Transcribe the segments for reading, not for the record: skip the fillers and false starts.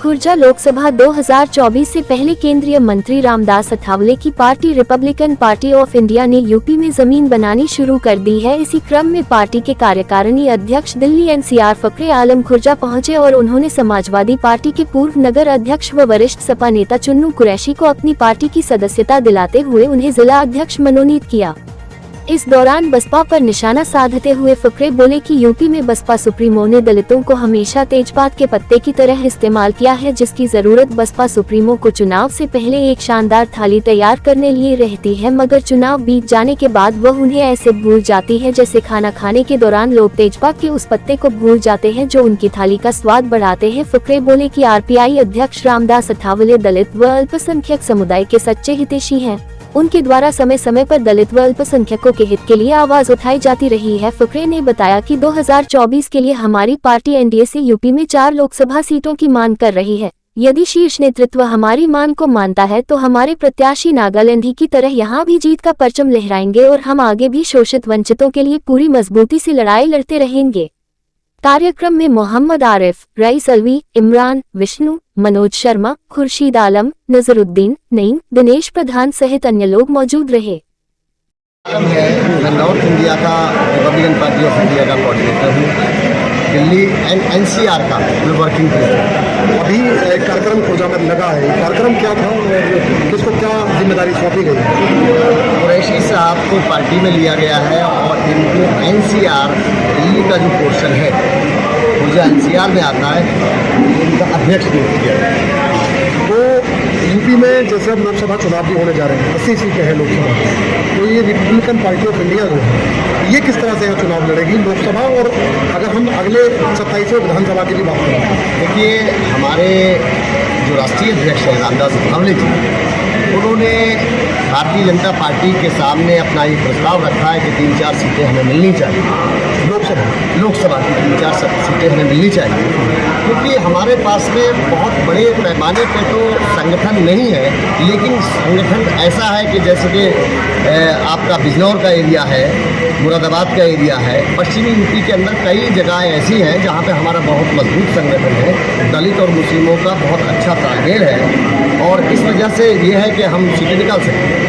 खुर्जा लोकसभा 2024 से पहले केंद्रीय मंत्री रामदास अठावले की party Republican party of India ने यूपी में जमीन बनानी शुरू कर दी है। इसी क्रम में पार्टी के कार्यकारिणी अध्यक्ष दिल्ली एनसीआर फखरे आलम खुर्जा पहुंचे और उन्होंने समाजवादी पार्टी के पूर्व नगर अध्यक्ष व वरिष्ठ सपा नेता चुन्नू कुरैशी को अपनी पार्टी की सदस्यता दिलाते हुए उन्हें जिला अध्यक्ष मनोनीत किया। इस दौरान बसपा पर निशाना साधते हुए फखरे बोले कि यूपी में बसपा सुप्रीमो ने दलितों को हमेशा तेजपात के पत्ते की तरह इस्तेमाल किया है, जिसकी जरूरत बसपा सुप्रीमो को चुनाव से पहले एक शानदार थाली तैयार करने लिए रहती है, मगर चुनाव बीत जाने के बाद वह उन्हें ऐसे भूल जाती है जैसे खाना खाने के दौरान लोग तेजपात के उस पत्ते को भूल जाते हैं जो उनकी थाली का स्वाद बढ़ाते हैं। फखरे बोले कि आरपीआई अध्यक्ष रामदास अठावले दलित व अल्पसंख्यक समुदाय के सच्चे हितैषी हैं। उनके द्वारा समय समय पर दलित व अल्पसंख्यकों के हित के लिए आवाज उठाई जाती रही है। फखरे ने बताया कि 2024 के लिए हमारी पार्टी एनडीए से यूपी में 4 लोकसभा सीटों की मांग कर रही है। यदि शीर्ष नेतृत्व हमारी मांग को मानता है तो हमारे प्रत्याशी नागालैंड की तरह यहाँ भी जीत का परचम लहराएंगे और हम आगे भी शोषित वंचितों के लिए पूरी मजबूती से लड़ाई लड़ते रहेंगे। कार्यक्रम में मोहम्मद आरिफ, रईस अलवी, इमरान, विष्णु, मनोज शर्मा, खुर्शीद आलम, नजरुद्दीन, नईम, दिनेश प्रधान सहित अन्य लोग मौजूद रहे। मैं नॉर्थ इंडिया का रिपब्लिकन पार्टी ऑफ इंडिया का कोऑर्डिनेटर हूँ, दिल्ली एनसीआर का मैं वर्किंग प्रेसिडेंट। अभी कार्यक्रम खुर्जा में लगा है, कार्यक्रम क्या था और किसको क्या जिम्मेदारी सौंपी गई? कुरैशी साहब को पार्टी में लिया गया है और इनको एनसीआर दिल्ली का जो पोर्शन है खुर्जा एनसीआर में आता है, उनका अध्यक्ष नियुक्त किया है। तो यूपी में जैसे अब लोकसभा चुनाव भी होने जा रहे हैं, 80 सीटें हैं लोकसभा, तो ये रिपब्लिकन पार्टी ऑफ इंडिया जो है ये किस तरह से यहाँ चुनाव लड़ेगी लोकसभा, और अगर हम अगले 27वें विधानसभा की भी बात करें? देखिए, हमारे जो राष्ट्रीय अध्यक्ष हैं रामदास अठावले जी, उन्होंने भारतीय जनता पार्टी के सामने अपना ये प्रस्ताव रखा है कि 3-4 सीटें हमें मिलनी चाहिए लोकसभा की 3-4 सीटें हमें मिलनी चाहिए, क्योंकि हमारे पास में बहुत बड़े पैमाने पे तो संगठन नहीं है, लेकिन संगठन ऐसा है कि जैसे कि आपका बिजनौर का एरिया है, मुरादाबाद का एरिया है, पश्चिमी यूपी के अंदर कई जगहें ऐसी हैं जहाँ पे हमारा बहुत मजबूत संगठन है, दलित और मुस्लिमों का बहुत अच्छा तालमेल है और इस वजह से ये है कि हम सीटें निकाल सकते हैं।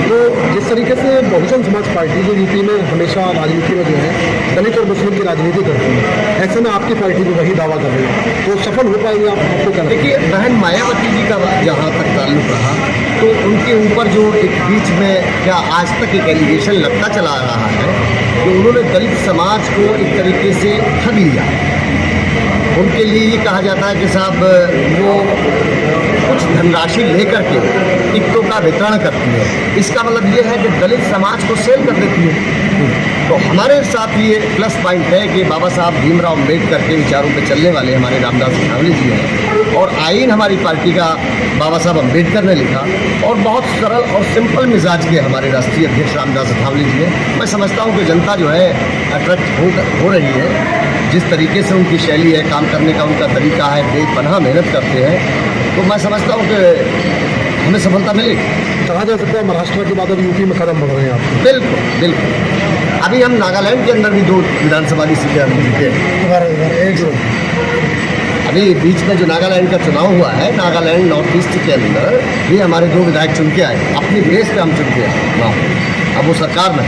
तो जिस तरीके से बहुजन समाज पार्टी जो यूपी में हमेशा राजनीति में जो है दलित और मुस्लिम की राजनीति करती है, ऐसे में आपकी पार्टी भी वही दावा कर रही है, तो सफल हो पाएंगे आपको क्या? देखिए, बहन मायावती जी का जहाँ तक ताल्लुक रहा तो उनके ऊपर जो एक बीच में क्या आज तक एक एलिगेशन लगता चला रहा है कि उन्होंने दलित समाज को एक तरीके से ठग लिया। उनके लिए ये कहा जाता है कि साहब वो कुछ धनराशि लेकर के टिकटों का वितरण करती है, इसका मतलब ये है कि दलित समाज को सेल कर देती है। तो हमारे साथ ये प्लस पॉइंट है कि बाबा साहब भीमराव अम्बेडकर के विचारों पे चलने वाले हमारे रामदास अठावले जी हैं और आईन हमारी पार्टी का बाबा साहब अम्बेडकर ने लिखा और बहुत सरल और सिंपल मिजाज के हमारे राष्ट्रीय अध्यक्ष रामदास अठावले जी हैं। मैं समझता हूँ कि जनता जो है अट्रैक्ट हो रही है, जिस तरीके से उनकी शैली है, काम करने का उनका तरीका है, बेपनाह मेहनत करते हैं, तो मैं समझता हूँ कि हमें सफलता मिलेगी। कहा जा सकता है महाराष्ट्र के बाद अब यूपी में कदम बढ़ रहे हैं आप? बिल्कुल बिल्कुल। अभी हम नागालैंड के अंदर भी 2 विधानसभा की सीटें हम जीते हैं। अभी बीच में जो नागालैंड का चुनाव हुआ है, नागालैंड नॉर्थ ईस्ट के अंदर भी हमारे 2 विधायक चुन के आए, अपनी बेस पे हम चुन के आए। अब वो सरकार में